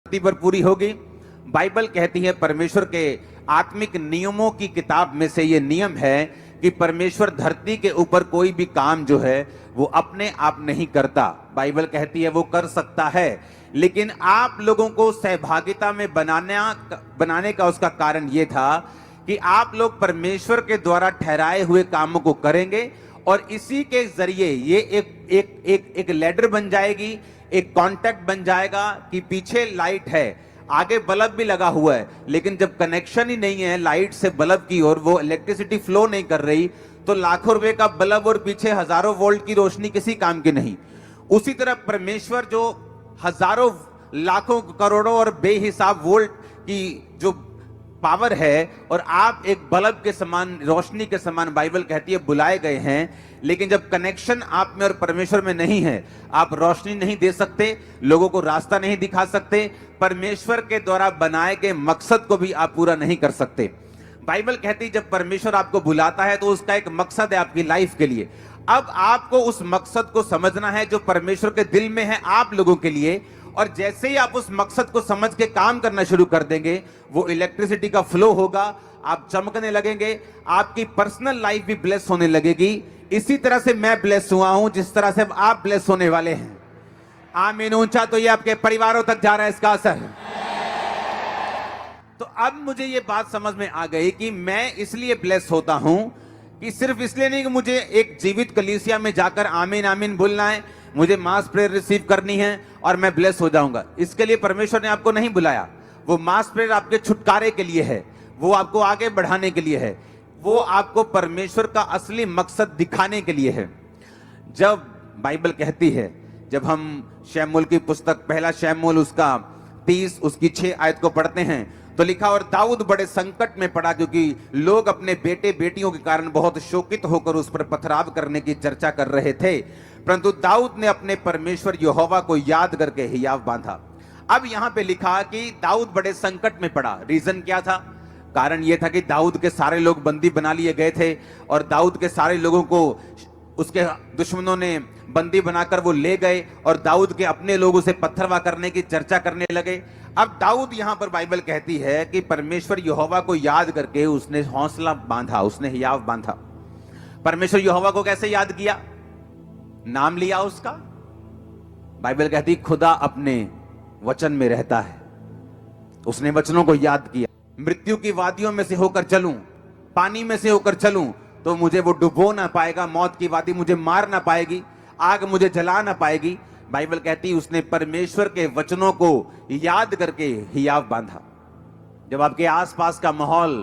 धरती पर पूरी होगी। बाइबल कहती है परमेश्वर के आत्मिक नियमों की किताब में से ये नियम है कि परमेश्वर धरती के ऊपर कोई भी काम जो है वो अपने आप नहीं करता। बाइबल कहती है वो कर सकता है, लेकिन आप लोगों को सहभागिता में बनाने का उसका कारण ये था कि आप लोग परमेश्वर के द्वारा ठहराए हुए कामों को करेंगे और इसी के जरिए ये एक लैडर बन जाएगी, एक कांटेक्ट बन जाएगा कि पीछे लाइट है, आगे बल्ब भी लगा हुआ है, लेकिन जब कनेक्शन ही नहीं है लाइट से बल्ब की ओर, वो इलेक्ट्रिसिटी फ्लो नहीं कर रही, तो लाखों रुपए का बल्ब और पीछे हजारों वोल्ट की रोशनी किसी काम की नहीं। उसी तरह परमेश्वर जो हजारों लाखों करोड़ों और बेहिसाब वोल्ट की जो पावर है और आप एक बल्ब के समान, रोशनी के समान बाइबल कहती है बुलाए गए हैं, लेकिन जब कनेक्शन आप में और परमेश्वर में नहीं है, आप रोशनी नहीं दे सकते, लोगों को रास्ता नहीं दिखा सकते, परमेश्वर के द्वारा बनाए गए मकसद को भी आप पूरा नहीं कर सकते। बाइबल कहती है जब परमेश्वर आपको बुलाता है तो उसका एक मकसद है आपकी लाइफ के लिए। अब आपको उस मकसद को समझना है जो परमेश्वर के दिल में है आप लोगों के लिए, और जैसे ही आप उस मकसद को समझ के काम करना शुरू कर देंगे, वो इलेक्ट्रिसिटी का फ्लो होगा, आप चमकने लगेंगे, आपकी पर्सनल लाइफ भी ब्लेस होने लगेगी। इसी तरह से मैं ब्लेस हुआ हूं जिस तरह से आप ब्लेस होने वाले हैं। आमीन ऊंचा तो ये आपके परिवारों तक जा रहा है इसका असर। तो अब मुझे ये बात समझ में आ गई कि मैं इसलिए ब्लेस होता हूं कि सिर्फ इसलिए नहीं कि मुझे एक जीवित कलीसिया में जाकर आमीन आमीन बोलना है, मुझे मास प्रेयर रिसीव करनी है और मैं ब्लेस हो जाऊंगा। इसके लिए परमेश्वर ने आपको नहीं बुलाया। वो मास प्रेयर आपके छुटकारे के लिए है, वो आपको आगे बढ़ाने के लिए है, वो आपको परमेश्वर का असली मकसद दिखाने के लिए है। जब बाइबल कहती है, जब हम शमूएल की पुस्तक पहला शमूएल उसका 30 उसकी 6 आयत को पढ़ते हैं तो लिखा, और दाऊद बड़े संकट में पड़ा क्योंकि लोग अपने बेटे बेटियों के कारण बहुत शोकित होकर उस पर पथराव करने की चर्चा कर रहे थे, परंतु दाऊद ने अपने परमेश्वर यहोवा को याद करके हियाव बांधा। अब यहां पे लिखा कि दाऊद बड़े संकट में पड़ा। रीजन क्या था? कारण यह था कि दाऊद के सारे लोग बंदी बना लिए गए थे और दाऊद के सारे लोगों को उसके दुश्मनों ने बंदी बनाकर वो ले गए और दाऊद के अपने लोगों से पत्थरवा करने की चर्चा करने लगे। अब दाऊद यहां पर बाइबल कहती है कि परमेश्वर यहोवा को याद करके उसने हौसला बांधा, उसने हियाव बांधा। परमेश्वर यहोवा को कैसे याद किया? नाम लिया उसका। बाइबल कहती खुदा अपने वचन में रहता है, उसने वचनों को याद किया। मृत्यु की वादियों में से होकर चलूं, पानी में से होकर चलूं तो मुझे वो डुबो ना पाएगा, मौत की वादी मुझे मार ना पाएगी, आग मुझे जला ना पाएगी। बाइबल कहती उसने परमेश्वर के वचनों को याद करके हियाव बांधा। जब आपके आसपास का माहौल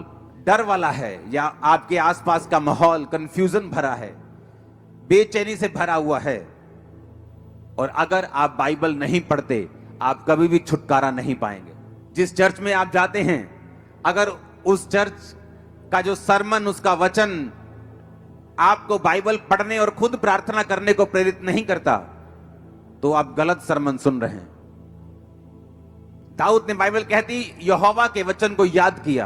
डर वाला है या आपके आसपास का माहौल कंफ्यूजन भरा है, बेचैनी से भरा हुआ है, और अगर आप बाइबल नहीं पढ़ते आप कभी भी छुटकारा नहीं पाएंगे। जिस चर्च में आप जाते हैं, अगर उस चर्च का जो सरमन, उसका वचन आपको बाइबल पढ़ने और खुद प्रार्थना करने को प्रेरित नहीं करता तो आप गलत सरमन सुन रहे हैं। दाऊद ने, बाइबल कहती, यहोवा के वचन को याद किया,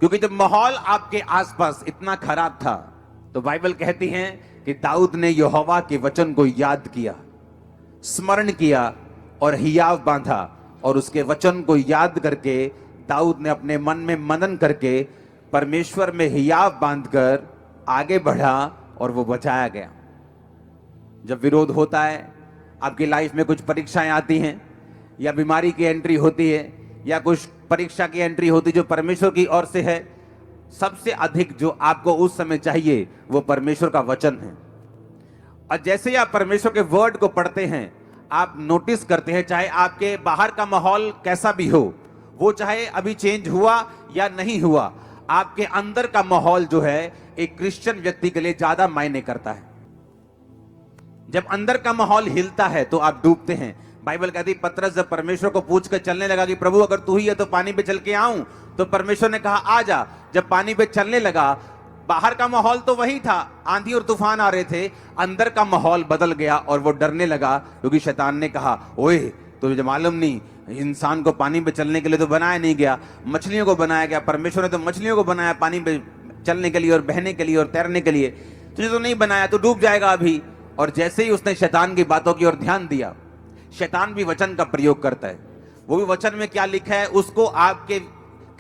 क्योंकि जब माहौल आपके आसपास इतना खराब था तो बाइबल कहती है कि दाऊद ने यहोवा के वचन को याद किया, स्मरण किया और हियाव बांधा, और उसके वचन को याद करके दाऊद ने अपने मन में मनन करके परमेश्वर में हियाव बांधकर आगे बढ़ा और वो बचाया गया। जब विरोध होता है, आपकी लाइफ में कुछ परीक्षाएं आती हैं या बीमारी की एंट्री होती है या कुछ परीक्षा की एंट्री होती जो परमेश्वर की ओर से है, सबसे अधिक जो आपको उस समय चाहिए वो परमेश्वर का वचन है। और जैसे ही आप परमेश्वर के वर्ड को पढ़ते हैं, आप नोटिस करते हैं, चाहे आपके बाहर का माहौल कैसा भी हो, वो चाहे अभी चेंज हुआ या नहीं हुआ, आपके अंदर का माहौल जो है एक क्रिश्चियन व्यक्ति के लिए ज्यादा मायने करता है। जब अंदर का माहौल हिलता है तो आप डूबते हैं। बाइबल कहती पतरस जब परमेश्वर को पूछ कर चलने लगा कि प्रभु अगर तू ही है तो पानी पे चल के आऊं, तो परमेश्वर ने कहा आ जा। जब पानी पे चलने लगा, बाहर का माहौल तो वही था, आंधी और तूफान आ रहे थे, अंदर का माहौल बदल गया और वो डरने लगा, क्योंकि शैतान ने कहा ओए तुझे मालूम नहीं, इंसान को पानी पे चलने के लिए तो बनाया नहीं गया, मछलियों को बनाया गया। परमेश्वर ने तो मछलियों को बनाया पानी पे चलने के लिए और बहने के लिए और तैरने के लिए, तुझे तो नहीं बनाया, तो डूब जाएगा अभी। और जैसे ही उसने शैतान की बातों की ओर ध्यान दिया, शैतान भी वचन का प्रयोग करता है। वो भी वचन में क्या लिखा है उसको आपके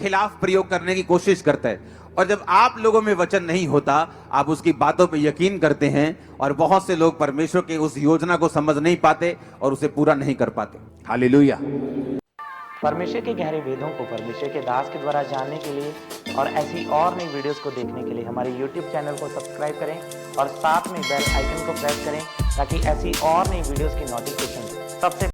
खिलाफ प्रयोग करने की कोशिश करता है। और जब आप लोगों में वचन नहीं होता, आप उसकी बातों पे यकीन करते हैं, और बहुत से लोग परमेश्वर की उस योजना को समझ नहीं पाते और उसे पूरा नहीं कर पाते। हालेलुया। परमेश्वर के गहरे वेदों को परमेश्वर के दास के द्वारा जानने के लिए और ऐसी और नई वीडियोस को देखने के लिए हमारे YouTube चैनल को सब्सक्राइब करें और साथ में बेल आइकन को प्रेस करें ताकि ऐसी और नई वीडियोस की नोटिफिकेशन सबसे